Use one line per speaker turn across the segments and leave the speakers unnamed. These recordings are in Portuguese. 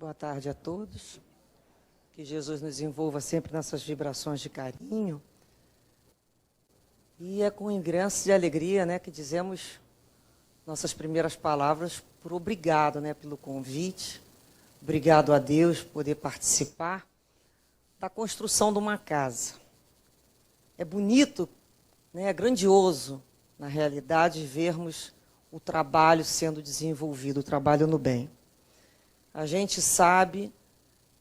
Boa tarde a todos. Que Jesus nos envolva sempre nessas vibrações de carinho. E é com ingresso de alegria, né, que dizemos nossas primeiras palavras por obrigado, né, pelo convite. Obrigado a Deus por poder participar da construção de uma casa. É bonito, né, é grandioso, na realidade, vermos o trabalho sendo desenvolvido, o trabalho no bem. A gente sabe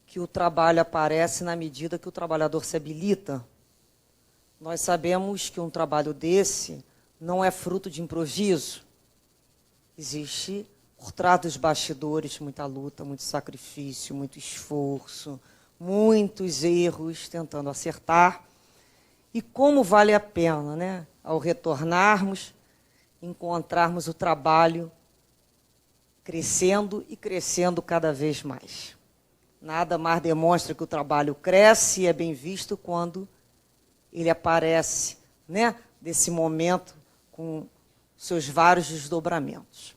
que o trabalho aparece na medida que o trabalhador se habilita. Nós sabemos que um trabalho desse não é fruto de improviso. Existe, por trás dos bastidores, muita luta, muito sacrifício, muito esforço, muitos erros tentando acertar. E como vale a pena, né, ao retornarmos, encontrarmos o trabalho crescendo e crescendo cada vez mais. Nada mais demonstra que o trabalho cresce e é bem visto quando ele aparece, né, desse momento com seus vários desdobramentos.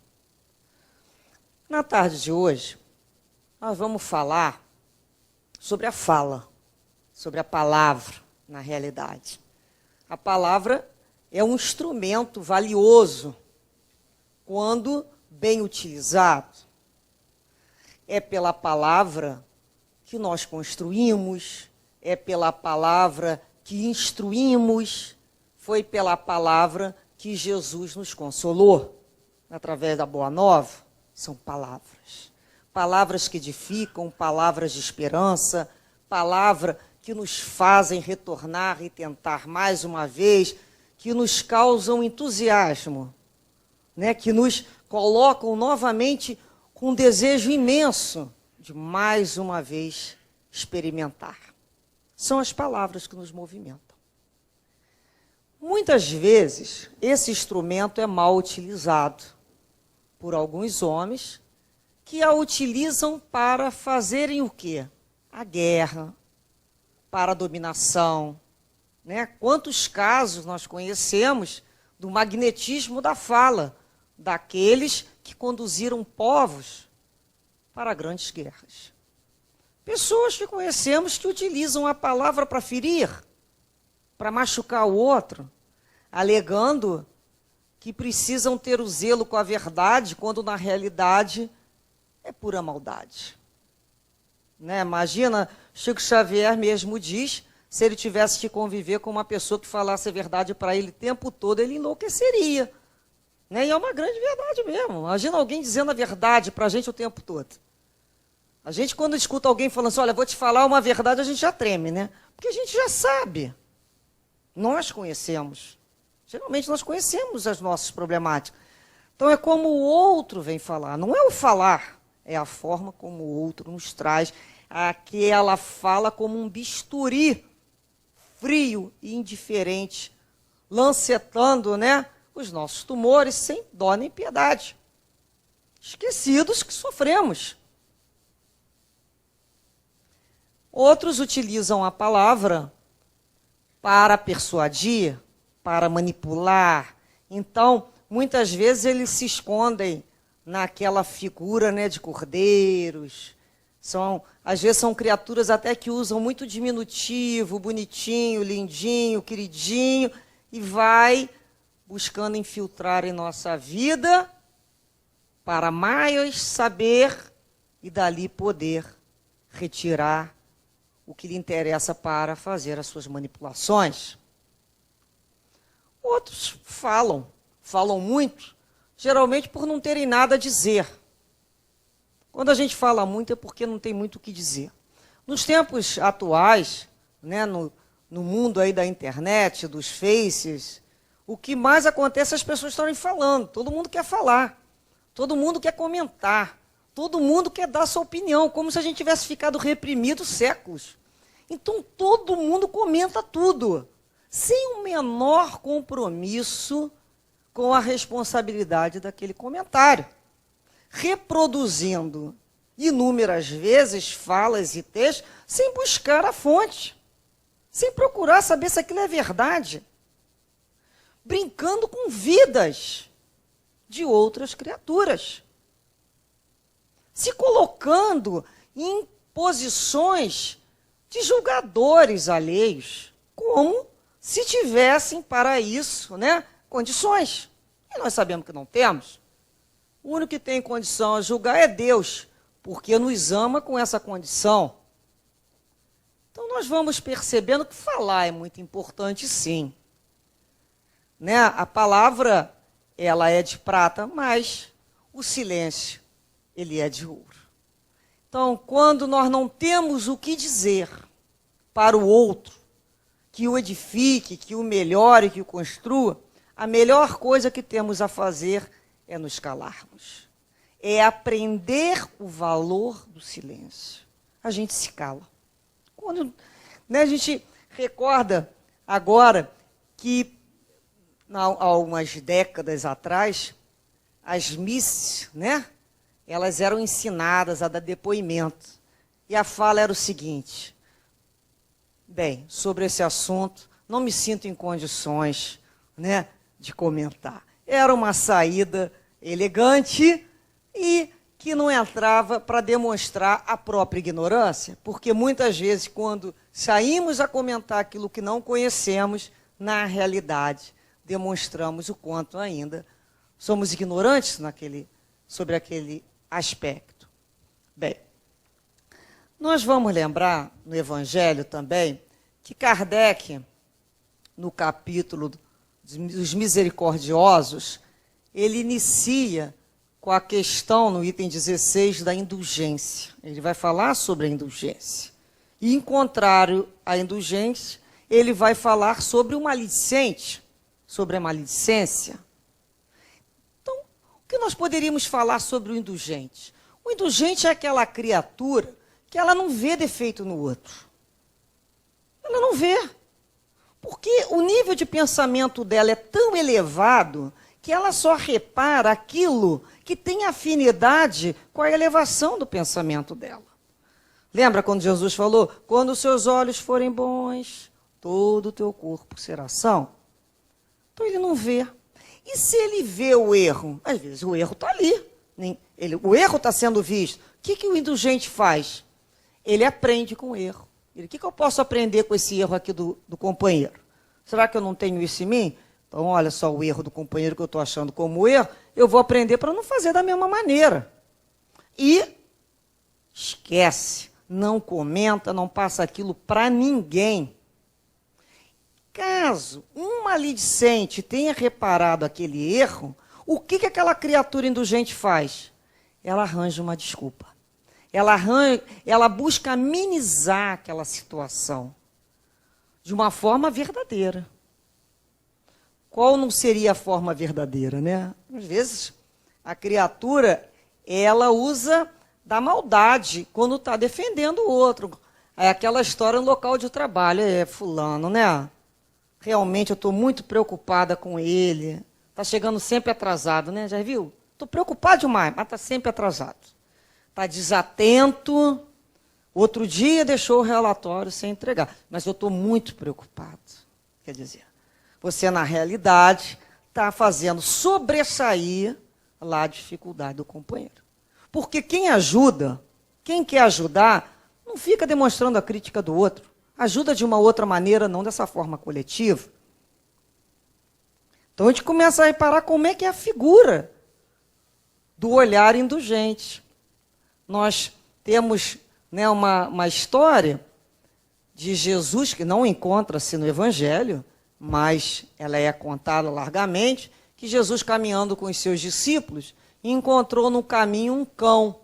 Na tarde de hoje, nós vamos falar sobre a fala, sobre a palavra, na realidade. A palavra é um instrumento valioso quando bem utilizado. É pela palavra que nós construímos, é pela palavra que instruímos, foi pela palavra que Jesus nos consolou, através da Boa Nova. São palavras. Palavras que edificam, palavras de esperança, palavras que nos fazem retornar e tentar mais uma vez, que nos causam entusiasmo, né? Que nos colocam novamente com um desejo imenso de mais uma vez experimentar. São as palavras que nos movimentam. Muitas vezes, esse instrumento é mal utilizado por alguns homens que a utilizam para fazerem o quê? A guerra, para a dominação, né? Quantos casos nós conhecemos do magnetismo da fala, daqueles que conduziram povos para grandes guerras. Pessoas que conhecemos que utilizam a palavra para ferir, para machucar o outro, alegando que precisam ter o zelo com a verdade, quando na realidade é pura maldade. Né? Imagina, Chico Xavier mesmo diz, se ele tivesse que conviver com uma pessoa que falasse a verdade para ele o tempo todo, ele enlouqueceria. Né? E é uma grande verdade mesmo. Imagina alguém dizendo a verdade para a gente o tempo todo. A gente, quando escuta alguém falando assim, olha, vou te falar uma verdade, a gente já treme, né? Porque a gente já sabe. Nós conhecemos. Geralmente nós conhecemos as nossas problemáticas. Então é como o outro vem falar. Não é o falar, é a forma como o outro nos traz aquela fala como um bisturi frio e indiferente, lancetando, né, os nossos tumores sem dó nem piedade. Esquecidos que sofremos. Outros utilizam a palavra para persuadir, para manipular. Então, muitas vezes eles se escondem naquela figura, né, de cordeiros. Às vezes são criaturas até que usam muito diminutivo, bonitinho, lindinho, queridinho, e vai buscando infiltrar em nossa vida para mais saber e dali poder retirar o que lhe interessa para fazer as suas manipulações. Outros falam muito, geralmente por não terem nada a dizer. Quando a gente fala muito é porque não tem muito o que dizer. Nos tempos atuais, né, no mundo aí da internet, dos faces, o que mais acontece é as pessoas estarem falando. Todo mundo quer falar, todo mundo quer comentar, todo mundo quer dar sua opinião, como se a gente tivesse ficado reprimido séculos. Então todo mundo comenta tudo, sem o menor compromisso com a responsabilidade daquele comentário. Reproduzindo inúmeras vezes falas e textos, sem buscar a fonte, sem procurar saber se aquilo é verdade. Brincando com vidas de outras criaturas. Se colocando em posições de julgadores alheios, como se tivessem para isso, né, condições. E nós sabemos que não temos. O único que tem condição a julgar é Deus, porque nos ama com essa condição. Então nós vamos percebendo que falar é muito importante, sim. Né? A palavra, ela é de prata, mas o silêncio, ele é de ouro. Então, quando nós não temos o que dizer para o outro, que o edifique, que o melhore, que o construa, a melhor coisa que temos a fazer é nos calarmos. É aprender o valor do silêncio. A gente se cala. Quando, né, a gente recorda agora que, há algumas décadas atrás, as misses, né, elas eram ensinadas a dar depoimento. E a fala era o seguinte: bem, sobre esse assunto, não me sinto em condições, né, de comentar. Era uma saída elegante e que não entrava para demonstrar a própria ignorância, porque muitas vezes, quando saímos a comentar aquilo que não conhecemos, na realidade, demonstramos o quanto ainda somos ignorantes sobre aquele aspecto. Bem, nós vamos lembrar no Evangelho também que Kardec, no capítulo dos misericordiosos, ele inicia com a questão, no item 16, da indulgência. Ele vai falar sobre a indulgência. E, em contrário à indulgência, ele vai falar sobre o maledicente, sobre a maledicência. Então, o que nós poderíamos falar sobre o indulgente? O indulgente é aquela criatura que ela não vê defeito no outro. Ela não vê. Porque o nível de pensamento dela é tão elevado que ela só repara aquilo que tem afinidade com a elevação do pensamento dela. Lembra quando Jesus falou: quando os seus olhos forem bons, todo o teu corpo será são? Então ele não vê. E se ele vê o erro? Às vezes o erro está ali. O erro está sendo visto. O que o indulgente faz? Ele aprende com o erro. O que eu posso aprender com esse erro aqui do companheiro? Será que eu não tenho isso em mim? Então, olha só o erro do companheiro que eu estou achando como erro, eu vou aprender para não fazer da mesma maneira. E esquece, não comenta, não passa aquilo para ninguém. Caso um maledicente tenha reparado aquele erro, o que aquela criatura indulgente faz? Ela arranja uma desculpa. Ela busca amenizar aquela situação de uma forma verdadeira. Qual não seria a forma verdadeira, né? Às vezes, a criatura, ela usa da maldade quando está defendendo o outro. É aquela história no local de trabalho. Fulano, né? Realmente eu estou muito preocupada com ele. Está chegando sempre atrasado, né? Já viu? Estou preocupado demais, mas está sempre atrasado. Está desatento. Outro dia deixou o relatório sem entregar. Mas eu estou muito preocupado. Quer dizer, você, na realidade, está fazendo sobressair lá a dificuldade do companheiro. Porque quem ajuda, quem quer ajudar, não fica demonstrando a crítica do outro. Ajuda de uma outra maneira, não dessa forma coletiva. Então a gente começa a reparar como é que é a figura do olhar indulgente. Nós temos, né, uma história de Jesus que não encontra-se no Evangelho, mas ela é contada largamente, que Jesus, caminhando com os seus discípulos, encontrou no caminho um cão,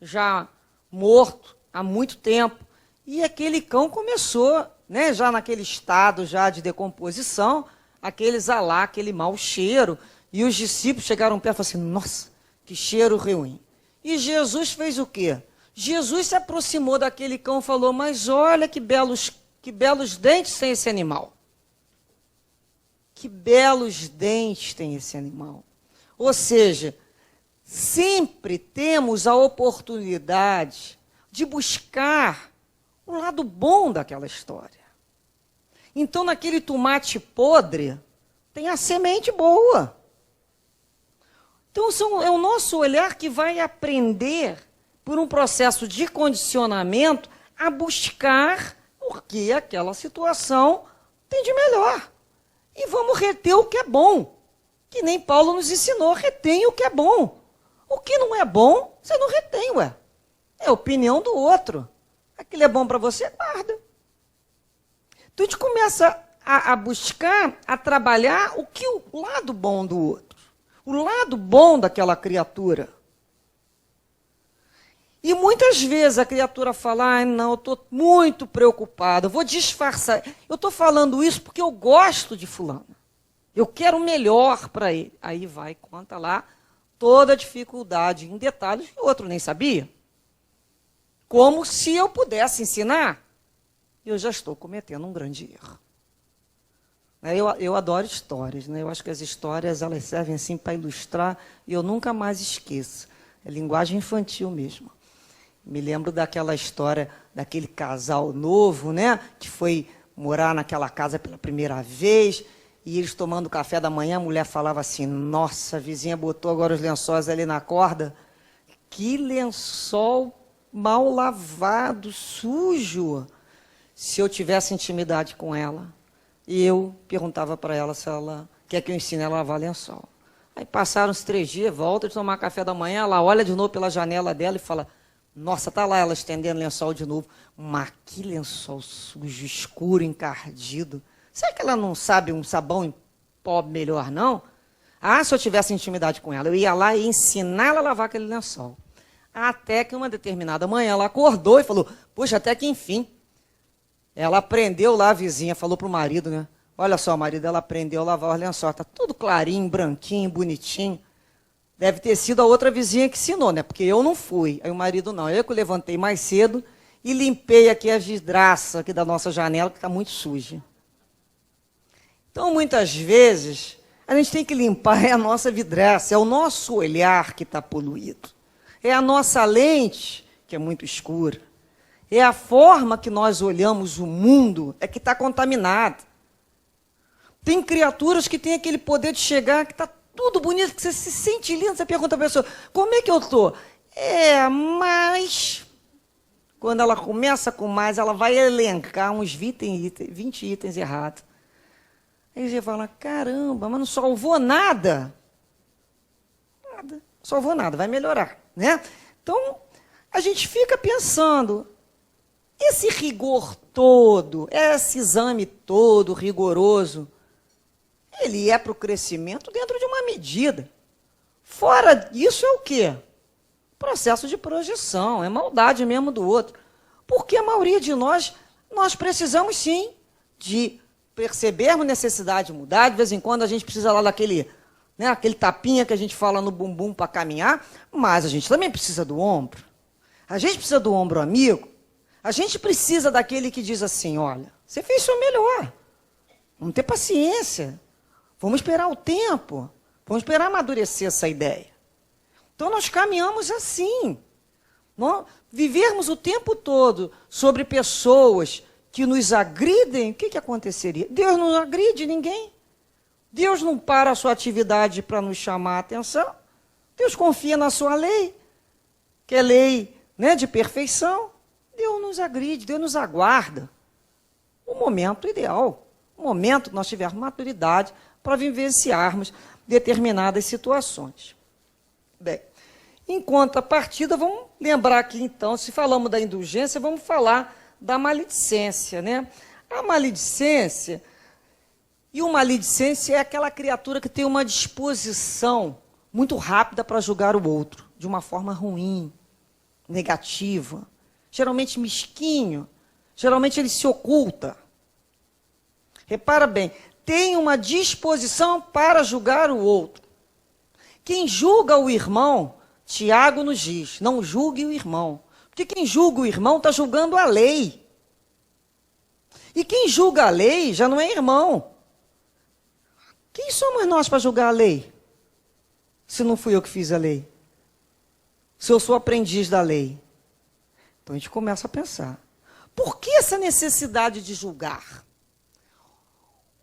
já morto há muito tempo. E aquele cão começou, né, já naquele estado já de decomposição, aquele mau cheiro. E os discípulos chegaram perto e falaram assim: nossa, que cheiro ruim. E Jesus fez o quê? Jesus se aproximou daquele cão e falou: mas olha que belos dentes tem esse animal. Que belos dentes tem esse animal. Ou seja, sempre temos a oportunidade de buscar o lado bom daquela história. Então, naquele tomate podre, tem a semente boa. Então, é o nosso olhar que vai aprender por um processo de condicionamento, a buscar o que aquela situação tem de melhor. E vamos reter o que é bom. Que nem Paulo nos ensinou, retém o que é bom. O que não é bom, você não retém, ué. É a opinião do outro. Aquilo é bom para você, guarda. Então a gente começa a buscar, a trabalhar o lado bom do outro. O lado bom daquela criatura. E muitas vezes a criatura fala, ah, não, eu estou muito preocupada, eu vou disfarçar. Eu estou falando isso porque eu gosto de fulano. Eu quero o melhor para ele. Aí vai, conta lá toda a dificuldade em detalhes que o outro nem sabia. Como se eu pudesse ensinar. Eu já estou cometendo um grande erro. Eu adoro histórias, né? Eu acho que as histórias elas servem assim para ilustrar e eu nunca mais esqueço. É linguagem infantil mesmo. Me lembro daquela história daquele casal novo, né? Que foi morar naquela casa pela primeira vez e eles tomando café da manhã, a mulher falava assim, nossa, a vizinha botou agora os lençóis ali na corda. Que lençol mal lavado, sujo. Se eu tivesse intimidade com ela, eu perguntava para ela se ela quer que eu ensine ela a lavar lençol. Aí passaram-se 3 dias, volta de tomar café da manhã, ela olha de novo pela janela dela e fala, nossa, tá lá ela estendendo lençol de novo. Mas que lençol sujo, escuro, encardido. Será que ela não sabe um sabão em pó melhor, não? Ah, se eu tivesse intimidade com ela, eu ia lá e ensinar ela a lavar aquele lençol. Até que uma determinada manhã ela acordou e falou, poxa, até que enfim. Ela aprendeu lá, a vizinha, falou para o marido, né? Olha só, o marido, ela aprendeu a lavar os lençóis. Está tudo clarinho, branquinho, bonitinho. Deve ter sido a outra vizinha que ensinou, né? Porque eu não fui. Aí o marido não. Eu que levantei mais cedo e limpei aqui a vidraça aqui da nossa janela, que está muito suja. Então, muitas vezes, a gente tem que limpar a nossa vidraça. É o nosso olhar que está poluído. É a nossa lente que é muito escura. É a forma que nós olhamos o mundo é que está contaminada. Tem criaturas que têm aquele poder de chegar, que está tudo bonito, que você se sente lindo, você pergunta a pessoa, como é que eu estou? Mas... Quando ela começa com mais, ela vai elencar uns 20 itens errados. Aí você fala, caramba, mas não salvou nada. Nada, não salvou nada, vai melhorar, né? Então, a gente fica pensando... Esse rigor todo, esse exame todo rigoroso, ele é para o crescimento dentro de uma medida. Fora disso é o quê? Processo de projeção, é maldade mesmo do outro. Porque a maioria de nós precisamos sim de percebermos necessidade de mudar. De vez em quando a gente precisa lá daquele, né, aquele tapinha que a gente fala no bumbum para caminhar, mas a gente também precisa do ombro. A gente precisa do ombro amigo. A gente precisa daquele que diz assim, olha, você fez o seu melhor. Vamos ter paciência. Vamos esperar o tempo. Vamos esperar amadurecer essa ideia. Então, nós caminhamos assim. Nós vivermos o tempo todo sobre pessoas que nos agridem, o que aconteceria? Deus não agride ninguém. Deus não para a sua atividade para nos chamar a atenção. Deus confia na sua lei, que é lei, né, de perfeição. Deus nos agride, Deus nos aguarda. O momento ideal, o momento que nós tivermos maturidade para vivenciarmos determinadas situações. Bem, em contrapartida, vamos lembrar aqui então, se falamos da indulgência, vamos falar da maledicência, né? A maledicência, e o maledicência é aquela criatura que tem uma disposição muito rápida para julgar o outro, de uma forma ruim, negativa, geralmente mesquinho, geralmente ele se oculta. Repara bem, tem uma disposição para julgar o outro. Quem julga o irmão, Tiago nos diz, não julgue o irmão. Porque quem julga o irmão está julgando a lei. E quem julga a lei já não é irmão. Quem somos nós para julgar a lei? Se não fui eu que fiz a lei. Se eu sou aprendiz da lei. Então a gente começa a pensar, por que essa necessidade de julgar?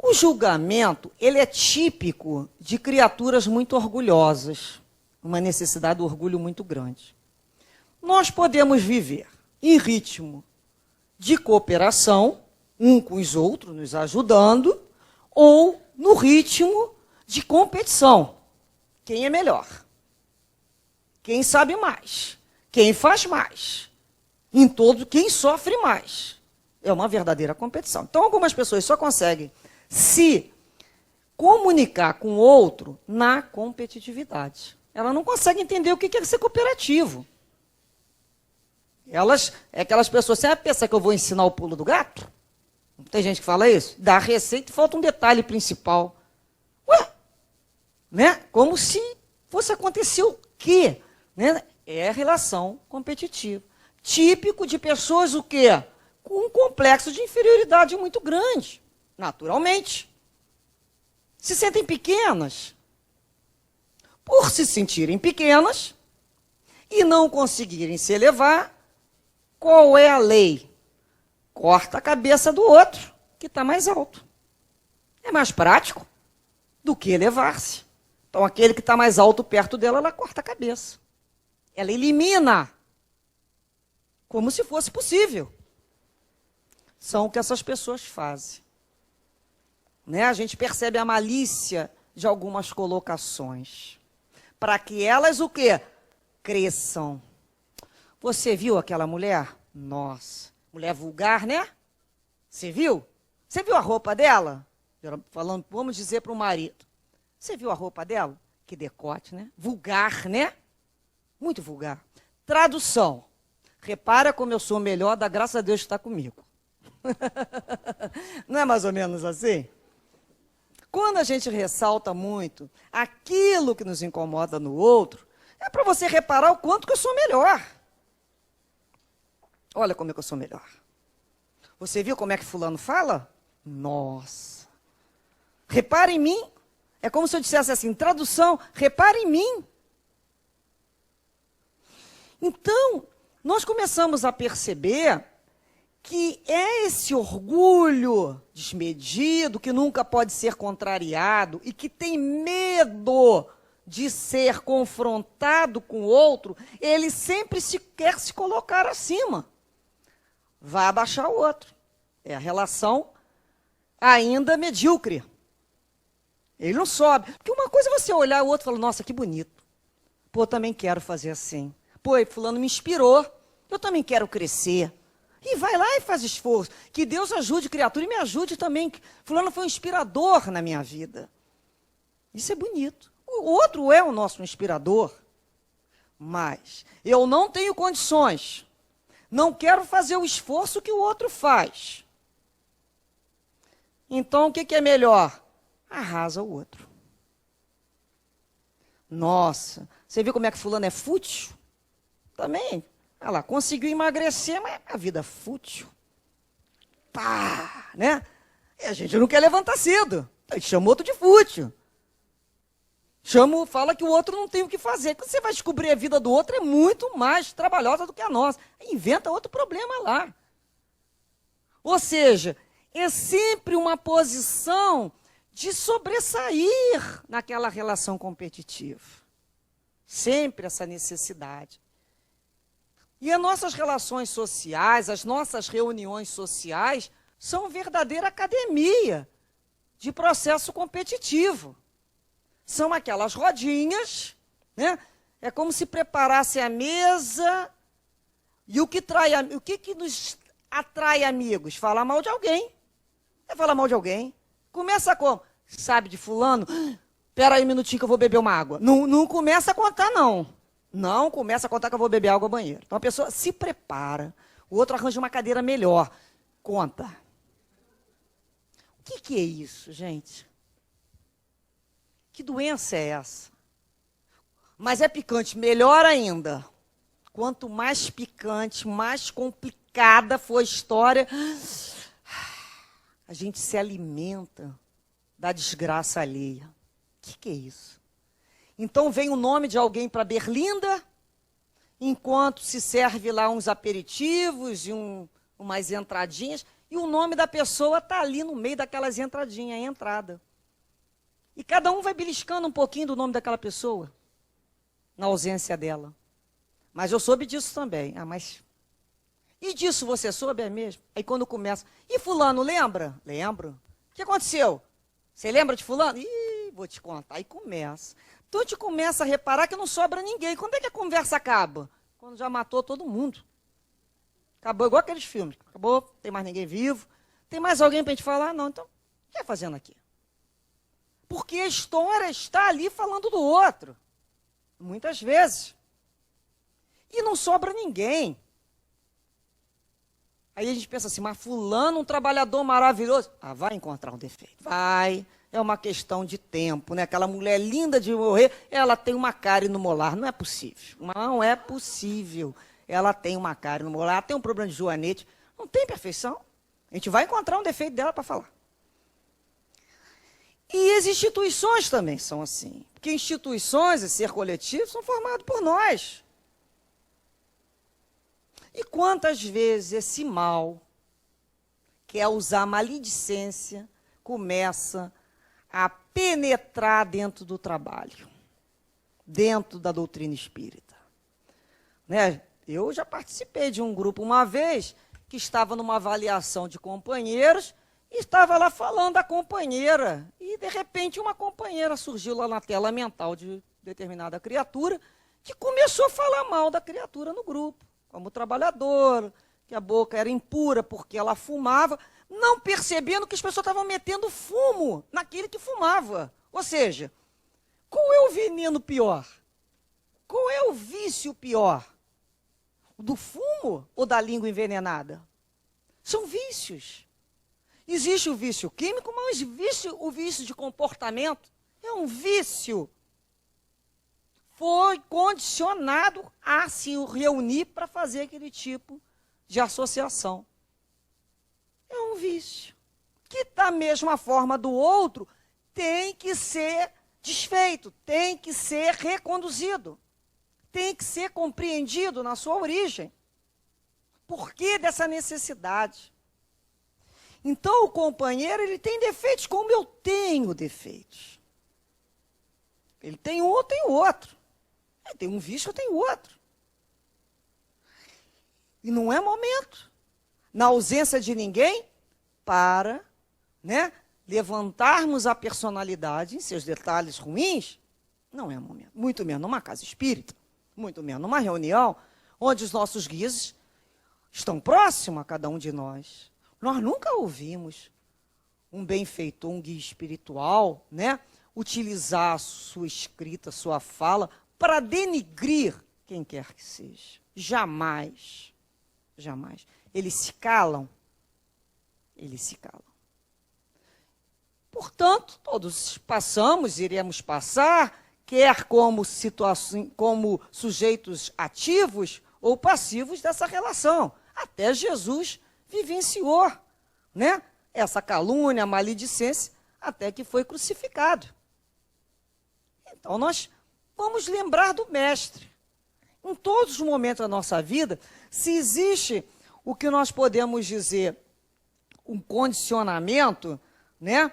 O julgamento, ele é típico de criaturas muito orgulhosas, uma necessidade de orgulho muito grande. nós podemos viver em ritmo de cooperação, um com os outros, nos ajudando, ou no ritmo de competição. Quem é melhor? Quem sabe mais? Quem faz mais? Em todo, quem sofre mais? É uma verdadeira competição. Então, algumas pessoas só conseguem se comunicar com o outro na competitividade. Ela não consegue entender o que é ser cooperativo. Aquelas pessoas, você pensa que eu vou ensinar o pulo do gato? Não tem gente que fala isso? Dá a receita e falta um detalhe principal. Ué? Né? Como se fosse acontecer o quê? Né? É a relação competitiva. Típico de pessoas o quê? Com um complexo de inferioridade muito grande, naturalmente. Se sentem pequenas. Por se sentirem pequenas e não conseguirem se elevar, qual é a lei? Corta a cabeça do outro, que está mais alto. É mais prático do que elevar-se. Então, aquele que está mais alto perto dela, ela corta a cabeça. Ela elimina. Como se fosse possível. São o que essas pessoas fazem. Né? A gente percebe a malícia de algumas colocações. Para que elas o quê? Cresçam. Você viu aquela mulher? Nossa, mulher vulgar, né? Você viu? Você viu a roupa dela? Falando, vamos dizer para o marido. Você viu a roupa dela? Que decote, né? Vulgar, né? Muito vulgar. Tradução. Repara como eu sou melhor, dá graças a Deus que está comigo. Não é mais ou menos assim? Quando a gente ressalta muito aquilo que nos incomoda no outro, é para você reparar o quanto que eu sou melhor. Olha como é que eu sou melhor. Você viu como é que fulano fala? Nossa. Repara em mim. É como se eu dissesse assim, tradução, repara em mim. Então, nós começamos a perceber que é esse orgulho desmedido, que nunca pode ser contrariado e que tem medo de ser confrontado com o outro, ele sempre quer se colocar acima. Vai abaixar o outro. É a relação ainda medíocre. Ele não sobe. Porque uma coisa é você olhar o outro e falar, nossa, que bonito. Pô, eu também quero fazer assim. Pô, fulano me inspirou. Eu também quero crescer. E vai lá e faz esforço. Que Deus ajude, criatura, e me ajude também. Fulano foi um inspirador na minha vida. Isso é bonito. O outro é o nosso inspirador. Mas eu não tenho condições. Não quero fazer o esforço que o outro faz. Então, o que é melhor? Arrasa o outro. Nossa, você viu como é que fulano é fútil? Também. Olha lá, conseguiu emagrecer, mas a vida é fútil. Pá, né? E a gente não quer levantar cedo. Aí chama outro de fútil. Fala que o outro não tem o que fazer. Quando você vai descobrir a vida do outro, é muito mais trabalhosa do que a nossa. Inventa outro problema lá. Ou seja, é sempre uma posição de sobressair naquela relação competitiva. Sempre essa necessidade. E as nossas relações sociais, as nossas reuniões sociais, são verdadeira academia de processo competitivo. São aquelas rodinhas, né? É como se preparasse a mesa. E o que nos atrai amigos? Falar mal de alguém. É falar mal de alguém. Começa como? Sabe de fulano? Espera aí um minutinho que eu vou beber uma água. Não começa a contar, não. Não começa a contar que eu vou beber água no banheiro. Então a pessoa se prepara. O outro arranja uma cadeira melhor. Conta. O que é isso, gente? Que doença é essa? Mas é picante, melhor ainda. Quanto mais picante, mais complicada for a história, a gente se alimenta da desgraça alheia. O que é isso? Então vem o nome de alguém para Berlinda, enquanto se serve lá uns aperitivos e umas entradinhas, e o nome da pessoa está ali no meio daquelas entradinhas, a entrada. E cada um vai beliscando um pouquinho do nome daquela pessoa, na ausência dela. Mas eu soube disso também. Ah, mas... E disso você soube, é mesmo? Aí quando começa... E fulano, lembra? Lembro. O que aconteceu? Você lembra de fulano? Ih, vou te contar. Aí começa. Então a gente começa a reparar que não sobra ninguém. Quando é que a conversa acaba? Quando já matou todo mundo. Acabou igual aqueles filmes. Acabou, não tem mais ninguém vivo. Tem mais alguém para a gente falar? Não, então, o que é fazendo aqui? Porque a história está ali falando do outro. Muitas vezes. E não sobra ninguém. Aí a gente pensa assim, mas fulano, um trabalhador maravilhoso. Ah, vai encontrar um defeito. Vai. É uma questão de tempo, né? Aquela mulher linda de morrer, ela tem uma cárie no molar. Não é possível. Não é possível. Ela tem uma cárie no molar, tem um problema de joanete. Não tem perfeição. A gente vai encontrar um defeito dela para falar. E as instituições também são assim. Porque instituições e ser coletivo são formados por nós. E quantas vezes esse mal, que é usar maledicência, começa a penetrar dentro do trabalho, dentro da doutrina espírita. Né? Eu já participei de um grupo uma vez que estava numa avaliação de companheiros e estava lá falando da companheira. E, de repente, uma companheira surgiu lá na tela mental de determinada criatura que começou a falar mal da criatura no grupo, como trabalhadora, que a boca era impura porque ela fumava, não percebendo que as pessoas estavam metendo fumo naquele que fumava. Ou seja, qual é o veneno pior? Qual é o vício pior? O do fumo ou da língua envenenada? São vícios. Existe o vício químico, mas o vício de comportamento é um vício. Foi condicionado a se reunir para fazer aquele tipo de associação. É um vício. Que, da mesma forma do outro, tem que ser desfeito, tem que ser reconduzido, tem que ser compreendido na sua origem. Por que dessa necessidade? Então, o companheiro, ele tem defeitos como eu tenho defeitos. Ele tem um, eu tenho outro. Ele tem um vício, eu tenho outro. E não é momento, na ausência de ninguém, para, né, levantarmos a personalidade em seus detalhes ruins. Não é momento. Muito menos numa casa espírita, muito menos numa reunião, onde os nossos guias estão próximos a cada um de nós. Nós nunca ouvimos um benfeitor, um guia espiritual, né, utilizar a sua escrita, sua fala, para denigrir quem quer que seja. Jamais. Jamais. Eles se calam. Eles se calam. Portanto, todos passamos, iremos passar, quer como sujeitos ativos ou passivos dessa relação. Até Jesus vivenciou, né, essa calúnia, maledicência, até que foi crucificado. Então, nós vamos lembrar do Mestre. Em todos os momentos da nossa vida, se existe o que nós podemos dizer, um condicionamento, né,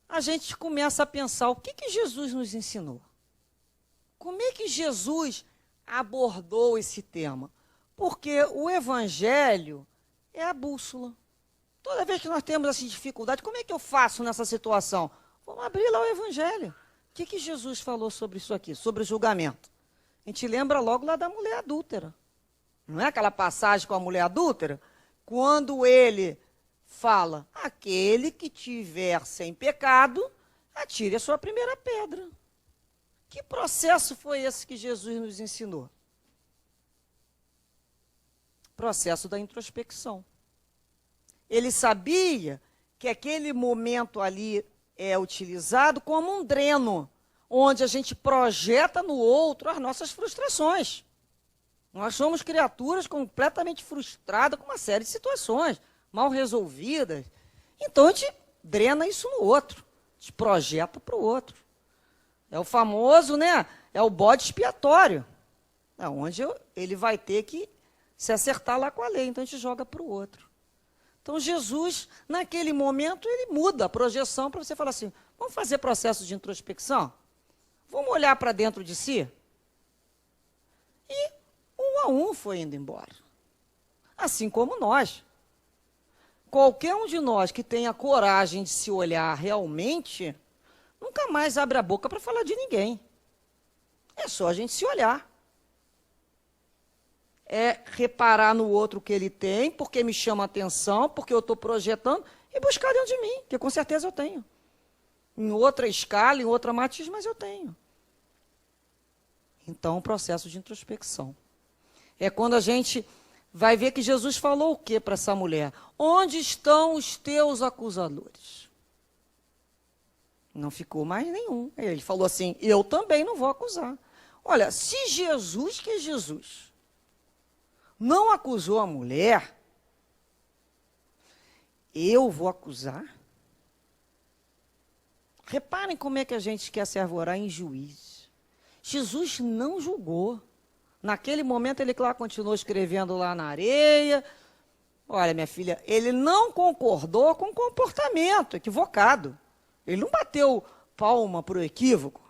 a gente começa a pensar, o que Jesus nos ensinou? Como é que Jesus abordou esse tema? Porque o Evangelho é a bússola. Toda vez que nós temos essa dificuldade, como é que eu faço nessa situação? Vamos abrir lá o Evangelho. O que Jesus falou sobre isso aqui, sobre o julgamento? A gente lembra logo lá da mulher adúltera. Não é aquela passagem com a mulher adúltera? Quando ele fala, aquele que tiver sem pecado, atire a sua primeira pedra. Que processo foi esse que Jesus nos ensinou? Processo da introspecção. Ele sabia que aquele momento ali é utilizado como um dreno, onde a gente projeta no outro as nossas frustrações. Nós somos criaturas completamente frustradas com uma série de situações, mal resolvidas. Então, a gente drena isso no outro, a gente projeta para o outro. É o famoso, né? É o bode expiatório, onde ele vai ter que se acertar lá com a lei, então a gente joga para o outro. Então, Jesus, naquele momento, ele muda a projeção para você falar assim, vamos fazer processo de introspecção? Vamos olhar para dentro de si? E um a um foi indo embora. Assim como nós. Qualquer um de nós que tenha coragem de se olhar realmente, nunca mais abre a boca para falar de ninguém. É só a gente se olhar. É reparar no outro o que ele tem, porque me chama a atenção, porque eu estou projetando, e buscar dentro de mim, que com certeza eu tenho. Em outra escala, em outra matiz, mas eu tenho. Então, o processo de introspecção. É quando a gente vai ver que Jesus falou o que para essa mulher? Onde estão os teus acusadores? Não ficou mais nenhum. Ele falou assim, eu também não vou acusar. Olha, se Jesus, que é Jesus, não acusou a mulher, eu vou acusar? Reparem como é que a gente quer se arvorar em juízo. Jesus não julgou. Naquele momento, ele, claro, continuou escrevendo lá na areia. Olha, minha filha, ele não concordou com o comportamento equivocado. Ele não bateu palma para o equívoco,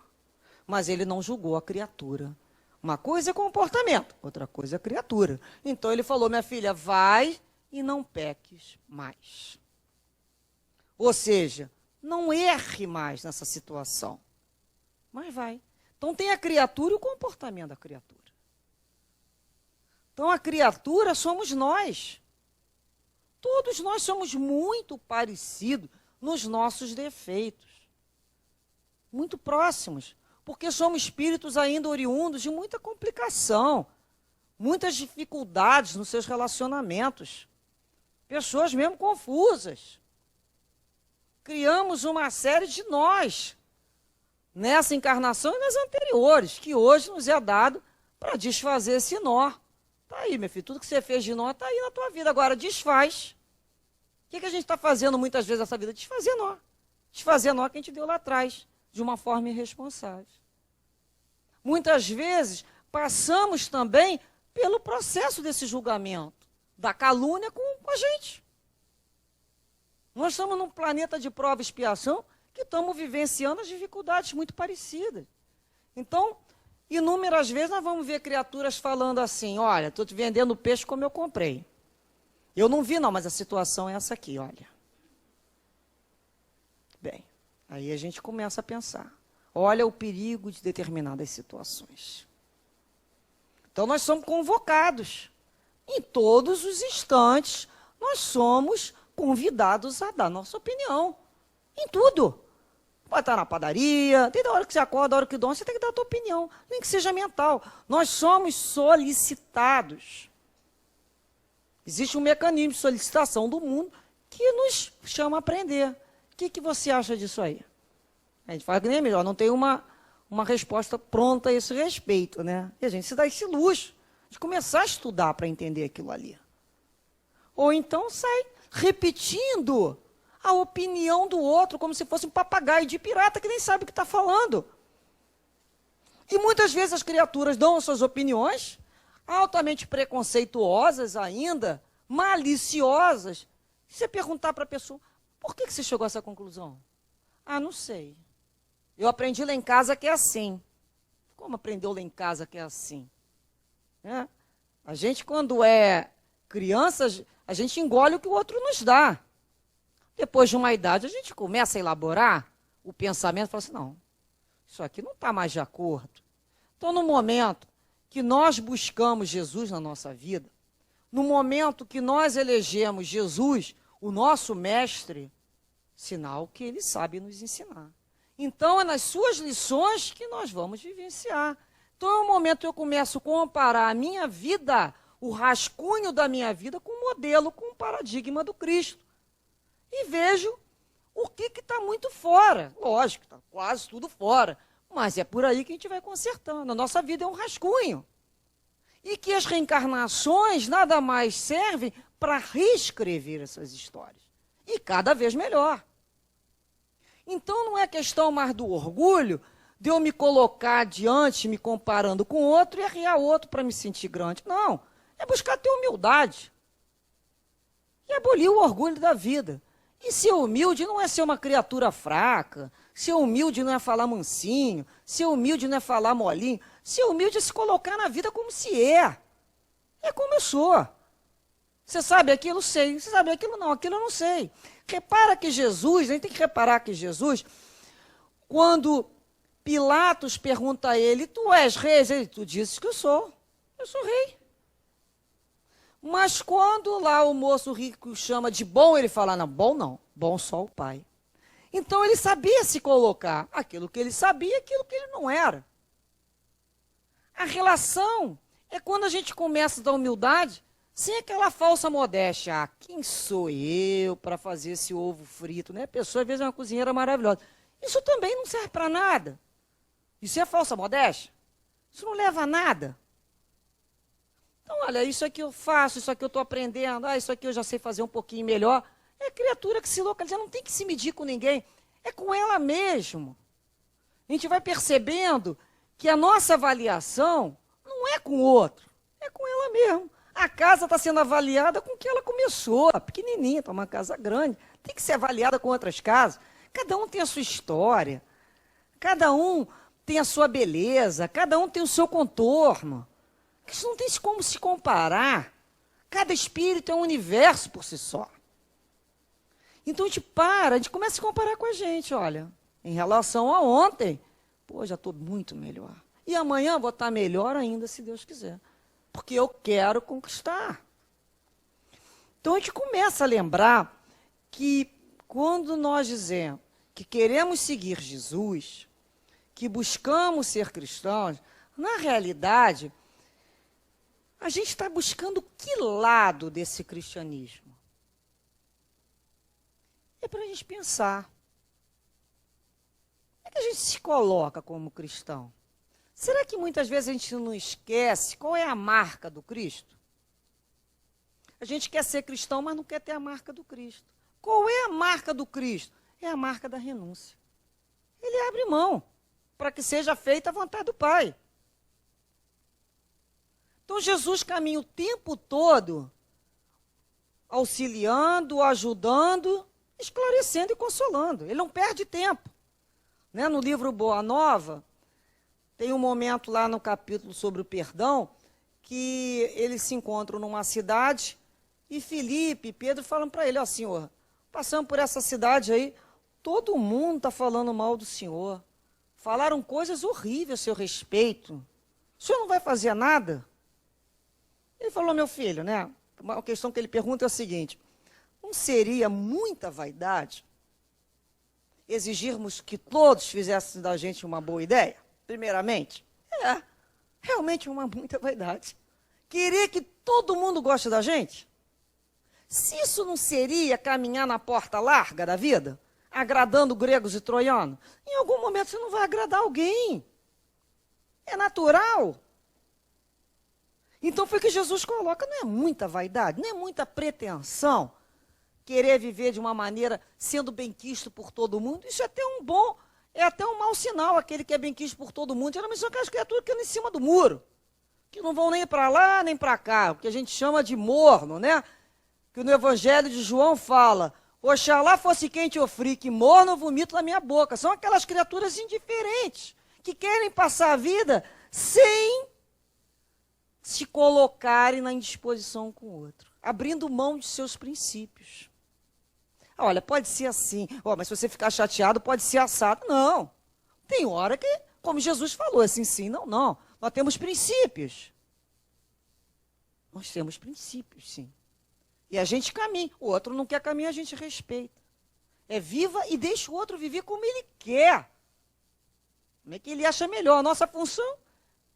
mas ele não julgou a criatura. Uma coisa é comportamento, outra coisa é criatura. Então, ele falou, minha filha, vai e não peques mais. Ou seja, não erre mais nessa situação, mas vai. Então, tem a criatura e o comportamento da criatura. Então, a criatura somos nós. Todos nós somos muito parecidos nos nossos defeitos. Muito próximos. Porque somos espíritos ainda oriundos de muita complicação. Muitas dificuldades nos seus relacionamentos. Pessoas mesmo confusas. Criamos uma série de nós. Nessa encarnação e nas anteriores. Que hoje nos é dado para desfazer esse nó. Está aí, meu filho, tudo que você fez de nó está aí na tua vida. Agora, desfaz. O que a gente está fazendo muitas vezes nessa vida? Desfazer nó. Desfazer nó que a gente deu lá atrás, de uma forma irresponsável. Muitas vezes, passamos também pelo processo desse julgamento, da calúnia com a gente. Nós estamos num planeta de prova e expiação que estamos vivenciando as dificuldades muito parecidas. Então, inúmeras vezes nós vamos ver criaturas falando assim, olha, estou te vendendo peixe como eu comprei. Eu não vi não, mas a situação é essa aqui, olha. Bem, aí a gente começa a pensar. Olha o perigo de determinadas situações. Então nós somos convocados. Em todos os instantes, nós somos convidados a dar nossa opinião. Em tudo. Pode estar na padaria, tem da hora que você acorda, da hora que dorme, você tem que dar a tua opinião, nem que seja mental. Nós somos solicitados. Existe um mecanismo de solicitação do mundo que nos chama a aprender. O que você acha disso aí? A gente fala que nem é melhor, não tem uma resposta pronta a esse respeito, né? E a gente se dá esse luxo de começar a estudar para entender aquilo ali. Ou então sai repetindo a opinião do outro, como se fosse um papagaio de pirata que nem sabe o que está falando. E muitas vezes as criaturas dão as suas opiniões, altamente preconceituosas ainda, maliciosas. Se você perguntar para a pessoa, por que você chegou a essa conclusão? Ah, não sei. Eu aprendi lá em casa que é assim. Como aprendeu lá em casa que é assim? A gente, quando é criança, a gente engole o que o outro nos dá. Depois de uma idade, a gente começa a elaborar o pensamento e fala assim, não, isso aqui não está mais de acordo. Então, no momento que nós buscamos Jesus na nossa vida, no momento que nós elegemos Jesus, o nosso mestre, sinal que ele sabe nos ensinar. Então, é nas suas lições que nós vamos vivenciar. Então, é o momento que eu começo a comparar a minha vida, o rascunho da minha vida, com o modelo, com o paradigma do Cristo. E vejo o que está muito fora. Lógico, está quase tudo fora. Mas é por aí que a gente vai consertando. A nossa vida é um rascunho. E que as reencarnações nada mais servem para reescrever essas histórias. E cada vez melhor. Então não é questão mais do orgulho de eu me colocar adiante, me comparando com outro e arriar outro para me sentir grande. Não. É buscar ter humildade. E abolir o orgulho da vida. E ser humilde não é ser uma criatura fraca, ser humilde não é falar mansinho, ser humilde não é falar molinho, Ser humilde é se colocar na vida como se é. É como eu sou. Você sabe aquilo? Sei. Você sabe aquilo? Não. Aquilo eu não sei. Repara que Jesus, a gente tem que reparar que Jesus, quando Pilatos pergunta a ele, tu és rei? Ele, tu dizes que eu sou rei. Mas quando lá o moço rico chama de bom, ele fala, não, bom só o Pai. Então ele sabia se colocar, aquilo que ele sabia, aquilo que ele não era. A relação é quando a gente começa da humildade, sem aquela falsa modéstia. Ah, quem sou eu para fazer esse ovo frito? Né? A pessoa às vezes é uma cozinheira maravilhosa. Isso também não serve para nada. Isso é falsa modéstia? Isso não leva a nada. Então, olha, isso aqui eu faço, isso aqui eu estou aprendendo, isso aqui eu já sei fazer um pouquinho melhor. É criatura que se localiza, não tem que se medir com ninguém, é com ela mesmo. A gente vai percebendo que a nossa avaliação não é com o outro, é com ela mesmo. A casa está sendo avaliada com o que ela começou, pequenininha, está uma casa grande, tem que ser avaliada com outras casas. Cada um tem a sua história, cada um tem a sua beleza, cada um tem o seu contorno. Isso não tem como se comparar. Cada espírito é um universo por si só. Então a gente começa a comparar com a gente, olha, em relação a ontem, pô, já estou muito melhor. E amanhã vou estar melhor ainda, se Deus quiser. Porque eu quero conquistar. Então a gente começa a lembrar que quando nós dizemos que queremos seguir Jesus, que buscamos ser cristãos, na realidade, a gente está buscando que lado desse cristianismo? É para a gente pensar. Como é que a gente se coloca como cristão? Será que muitas vezes a gente não esquece qual é a marca do Cristo? A gente quer ser cristão, mas não quer ter a marca do Cristo. Qual é a marca do Cristo? É a marca da renúncia. Ele abre mão para que seja feita a vontade do Pai. Então, Jesus caminha o tempo todo auxiliando, ajudando, esclarecendo e consolando. Ele não perde tempo. Né? No livro Boa Nova, tem um momento lá no capítulo sobre o perdão, que eles se encontram numa cidade e Filipe e Pedro falam para ele, ó, Senhor, passamos por essa cidade aí, todo mundo está falando mal do Senhor. Falaram coisas horríveis a seu respeito. O Senhor não vai fazer nada? Ele falou, meu filho, né? Uma questão que ele pergunta é o seguinte, não seria muita vaidade exigirmos que todos fizessem da gente uma boa ideia? Primeiramente, realmente muita vaidade. Querer que todo mundo goste da gente? Se isso não seria caminhar na porta larga da vida, agradando gregos e troianos, em algum momento você não vai agradar alguém. É natural. Então foi o que Jesus coloca, não é muita vaidade, não é muita pretensão, querer viver de uma maneira sendo benquisto por todo mundo, isso é até um mau sinal, aquele que é benquisto por todo mundo, geralmente são aquelas criaturas que andam em cima do muro, que não vão nem para lá, nem para cá, o que a gente chama de morno, né? Que no Evangelho de João fala, oxalá fosse quente ou frio, que morno eu vomito na minha boca, são aquelas criaturas indiferentes, que querem passar a vida sem se colocarem na indisposição com o outro, abrindo mão de seus princípios. Olha, pode ser assim, mas se você ficar chateado, pode ser assado. Não, tem hora que, como Jesus falou, assim, sim, não, não. Nós temos princípios. Nós temos princípios, sim. E a gente caminha, o outro não quer caminhar, a gente respeita. É viva e deixa o outro viver como ele quer. Como é que ele acha melhor? A nossa função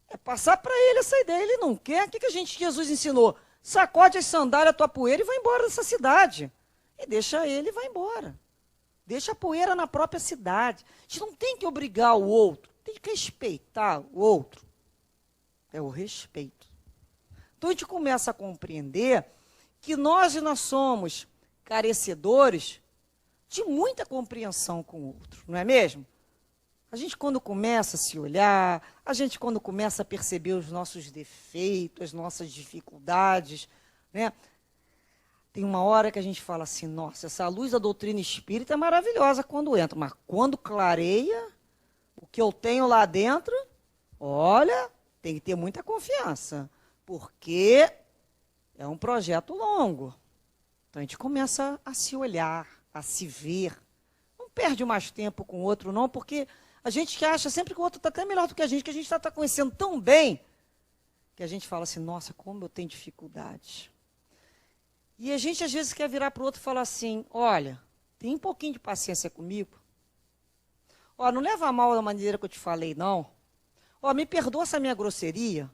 é passar para ele essa ideia. Ele não quer. O que Jesus ensinou? Sacode as sandálias, a tua poeira e vai embora dessa cidade. E deixa ele e vai embora. Deixa a poeira na própria cidade. A gente não tem que obrigar o outro. Tem que respeitar o outro. É o respeito. Então a gente começa a compreender que nós somos carecedores de muita compreensão com o outro. Não é mesmo? A gente, quando começa a se olhar, a gente, quando começa a perceber os nossos defeitos, as nossas dificuldades, né? Tem uma hora que a gente fala assim, nossa, essa luz da doutrina espírita é maravilhosa quando entra, mas quando clareia, o que eu tenho lá dentro, olha, tem que ter muita confiança, porque é um projeto longo. Então, a gente começa a se olhar, a se ver. Não perde mais tempo com o outro, não, porque a gente acha sempre que o outro está até melhor do que a gente está conhecendo tão bem, que a gente fala assim, nossa, como eu tenho dificuldade. E a gente, às vezes, quer virar para o outro e falar assim, olha, tem um pouquinho de paciência comigo. Ó, não leva a mal da maneira que eu te falei, não. Ó, me perdoa essa minha grosseria.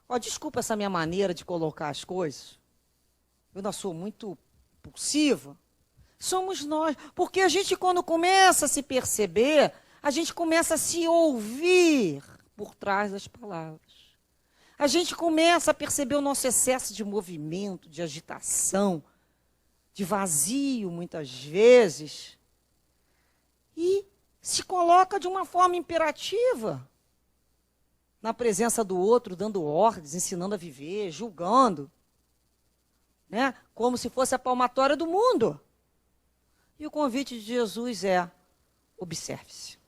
Ó, desculpa essa minha maneira de colocar as coisas. Eu ainda sou muito impulsiva. Somos nós. Porque a gente, quando começa a se perceber, a gente começa a se ouvir por trás das palavras. A gente começa a perceber o nosso excesso de movimento, de agitação, de vazio, muitas vezes. E se coloca de uma forma imperativa na presença do outro, dando ordens, ensinando a viver, julgando, né? Como se fosse a palmatória do mundo. E o convite de Jesus é, observe-se.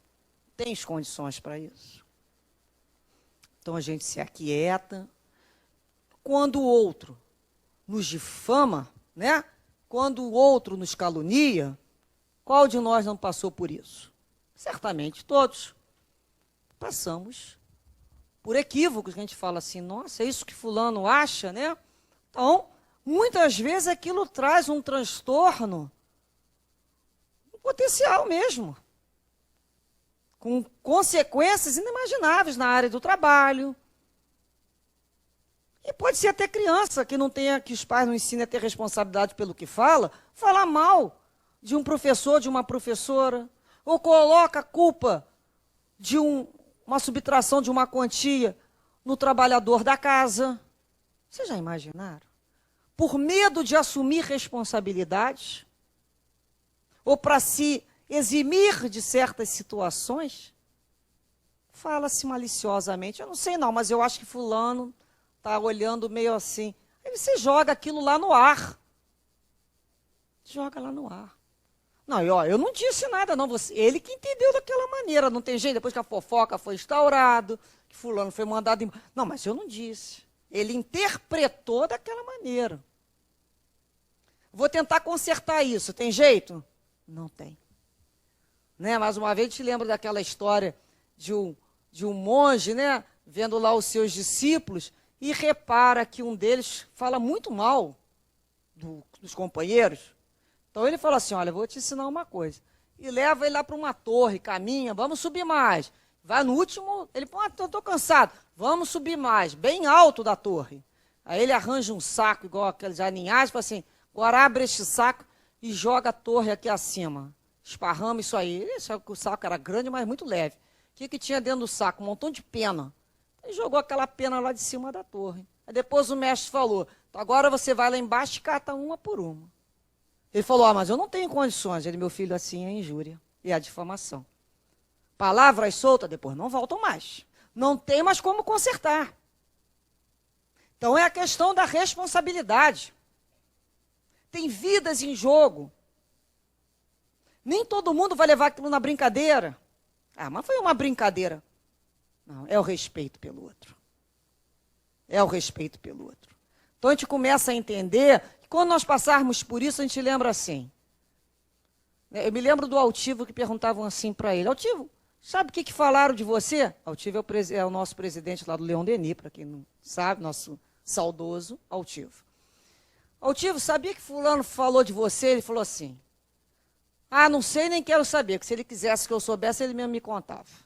Tens condições para isso? Então a gente se aquieta. Quando o outro nos difama, né? Quando o outro nos calunia, qual de nós não passou por isso? Certamente todos. Passamos por equívocos, que a gente fala assim, nossa, é isso que fulano acha, né? Então, muitas vezes aquilo traz um transtorno potencial mesmo, com consequências inimagináveis na área do trabalho. E pode ser até criança que não tenha, que os pais não ensinem a ter responsabilidade pelo que fala, falar mal de um professor, de uma professora, ou coloca a culpa de uma subtração de uma quantia no trabalhador da casa. Vocês já imaginaram? Por medo de assumir responsabilidades, ou para se eximir de certas situações, fala-se maliciosamente. Eu não sei não, mas eu acho que fulano está olhando meio assim. Aí você joga aquilo lá no ar. Joga lá no ar. Não, eu não disse nada, não. Ele que entendeu daquela maneira. Não tem jeito, depois que a fofoca foi instaurado, que fulano foi mandado embora. Não, mas eu não disse. Ele interpretou daquela maneira. Vou tentar consertar isso. Tem jeito? Não tem. Né? Mais uma vez, te lembro daquela história de um monge, né? Vendo lá os seus discípulos, e repara que um deles fala muito mal dos companheiros. Então ele fala assim, olha, vou te ensinar uma coisa. E leva ele lá para uma torre, caminha, vamos subir mais. Vai no último, ele fala, estou cansado, vamos subir mais, bem alto da torre. Aí ele arranja um saco, igual aqueles aninhados, fala assim, agora abre este saco e joga a torre aqui acima. Esparrama isso aí. Ele achava que o saco era grande, mas muito leve. O que tinha dentro do saco? Um montão de pena. Ele jogou aquela pena lá de cima da torre. Aí depois o mestre falou, então agora você vai lá embaixo e cata uma por uma. Ele falou, mas eu não tenho condições. Ele, meu filho, assim é injúria e é difamação. Palavras soltas, depois não voltam mais. Não tem mais como consertar. Então é a questão da responsabilidade. Tem vidas em jogo. Nem todo mundo vai levar aquilo na brincadeira. Ah, mas foi uma brincadeira. Não, é o respeito pelo outro. É o respeito pelo outro. Então a gente começa a entender que quando nós passarmos por isso, a gente lembra assim. Eu me lembro do Altivo que perguntavam assim para ele, Altivo, sabe o que falaram de você? Altivo é o nosso presidente lá do Leão Denis, para quem não sabe, nosso saudoso Altivo. Altivo, sabia que fulano falou de você? Ele falou assim, ah, não sei nem quero saber, que se ele quisesse que eu soubesse, ele mesmo me contava.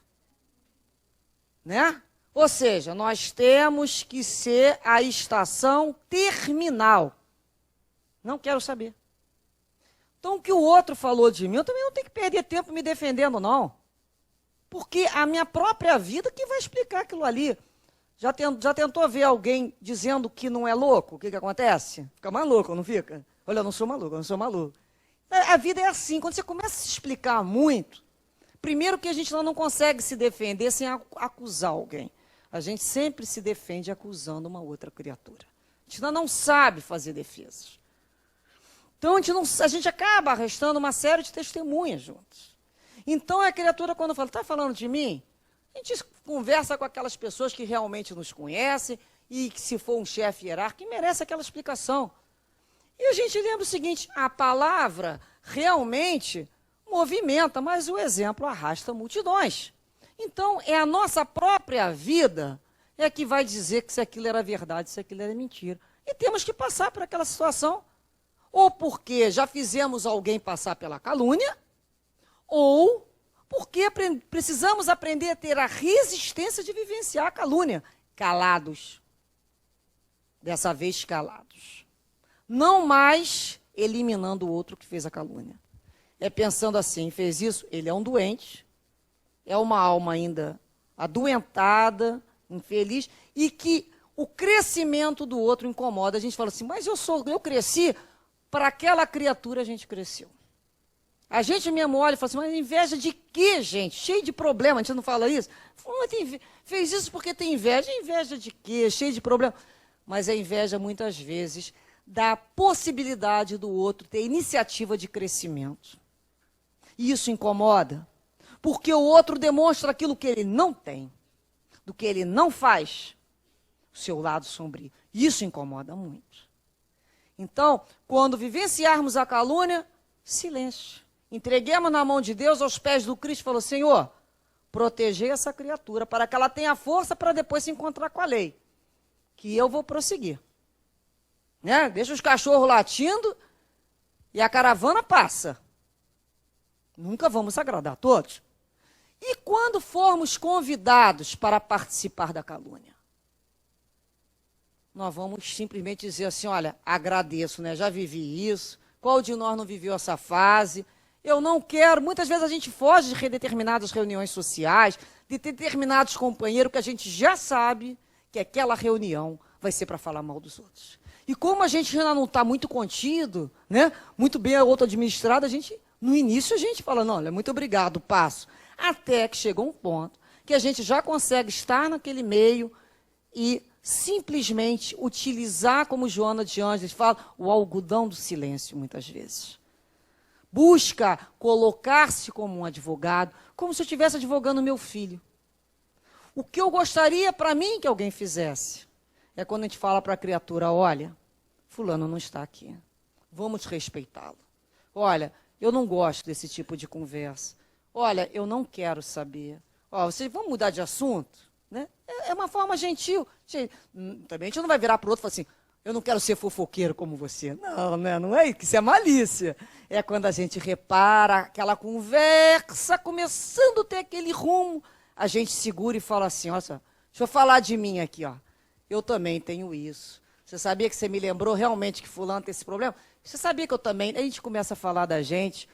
Né? Ou seja, nós temos que ser a estação terminal. Não quero saber. Então, o que o outro falou de mim, eu também não tenho que perder tempo me defendendo, não. Porque a minha própria vida que vai explicar aquilo ali. Já tentou ver alguém dizendo que não é louco? O que acontece? Fica maluco, não fica? Olha, eu não sou maluco, eu não sou maluco. A vida é assim, quando você começa a se explicar muito, primeiro que a gente não consegue se defender sem acusar alguém. A gente sempre se defende acusando uma outra criatura. A gente ainda não sabe fazer defesas. Então, a gente acaba arrastando uma série de testemunhas juntos. Então, a criatura, quando fala, está falando de mim? A gente conversa com aquelas pessoas que realmente nos conhecem e que, se for um chefe hierárquico, merece aquela explicação. E a gente lembra o seguinte, a palavra realmente movimenta, mas o exemplo arrasta multidões. Então, é a nossa própria vida que vai dizer que se aquilo era verdade, se aquilo era mentira. E temos que passar por aquela situação. Ou porque já fizemos alguém passar pela calúnia, ou porque precisamos aprender a ter a resistência de vivenciar a calúnia. Calados. Dessa vez, calados. Não mais eliminando o outro que fez a calúnia. É pensando assim, fez isso, ele é um doente, é uma alma ainda adoentada, infeliz, e que o crescimento do outro incomoda. A gente fala assim, mas eu cresci, para aquela criatura a gente cresceu. A gente mesmo olha e fala assim, mas inveja de quê, gente? Cheio de problema, a gente não fala isso? Fez isso porque tem inveja. Inveja de quê? Cheio de problema. Mas a inveja, muitas vezes, dá a possibilidade do outro ter iniciativa de crescimento. E isso incomoda, porque o outro demonstra aquilo que ele não tem, do que ele não faz, o seu lado sombrio. Isso incomoda muito. Então, quando vivenciarmos a calúnia, silêncio. Entreguemos na mão de Deus, aos pés do Cristo, e falou, Senhor, proteger essa criatura para que ela tenha força para depois se encontrar com a lei, que eu vou prosseguir. Né? Deixa os cachorros latindo e a caravana passa. Nunca vamos agradar a todos. E quando formos convidados para participar da calúnia? Nós vamos simplesmente dizer assim, olha, agradeço, né? Já vivi isso. Qual de nós não viveu essa fase? Eu não quero. Muitas vezes a gente foge de determinadas reuniões sociais, de determinados companheiros que a gente já sabe que aquela reunião vai ser para falar mal dos outros. E como a gente ainda não está muito contido, né? Muito bem auto-administrado, no início a gente fala, não, olha, muito obrigado, passo. Até que chega um ponto que a gente já consegue estar naquele meio e simplesmente utilizar, como Joana de Ângeles fala, o algodão do silêncio, muitas vezes. Busca colocar-se como um advogado, como se eu estivesse advogando meu filho. O que eu gostaria para mim que alguém fizesse é quando a gente fala para a criatura, olha, fulano não está aqui, vamos respeitá-lo. Olha, eu não gosto desse tipo de conversa. Olha, eu não quero saber. Vocês vão mudar de assunto? Né? É uma forma gentil. Também a gente não vai virar para o outro e falar assim, eu não quero ser fofoqueiro como você. Não, né? Não é isso é malícia. É quando a gente repara aquela conversa, começando a ter aquele rumo, a gente segura e fala assim, olha, deixa eu falar de mim aqui, ó. Eu também tenho isso. Você sabia que você me lembrou realmente que fulano tem esse problema? Você sabia que eu também... A gente começa a falar da gente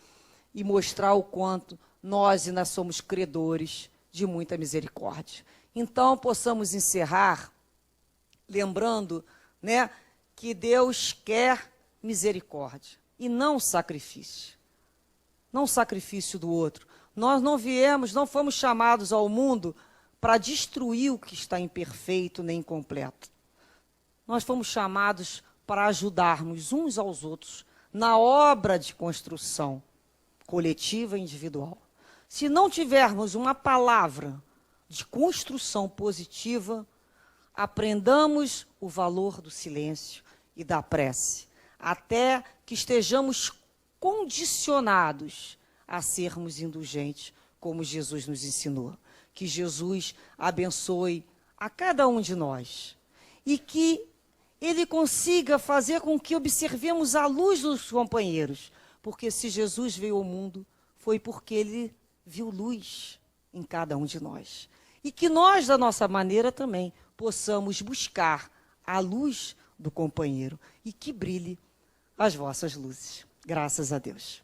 e mostrar o quanto nós ainda somos credores de muita misericórdia. Então, possamos encerrar lembrando, né, que Deus quer misericórdia e não sacrifício. Não sacrifício do outro. Nós não fomos chamados ao mundo para destruir o que está imperfeito nem incompleto. Nós fomos chamados para ajudarmos uns aos outros na obra de construção coletiva e individual. Se não tivermos uma palavra de construção positiva, aprendamos o valor do silêncio e da prece, até que estejamos condicionados a sermos indulgentes, como Jesus nos ensinou. Que Jesus abençoe a cada um de nós e que Ele consiga fazer com que observemos a luz dos companheiros, porque se Jesus veio ao mundo, foi porque Ele viu luz em cada um de nós. E que nós, da nossa maneira também, possamos buscar a luz do companheiro e que brilhe as vossas luzes. Graças a Deus.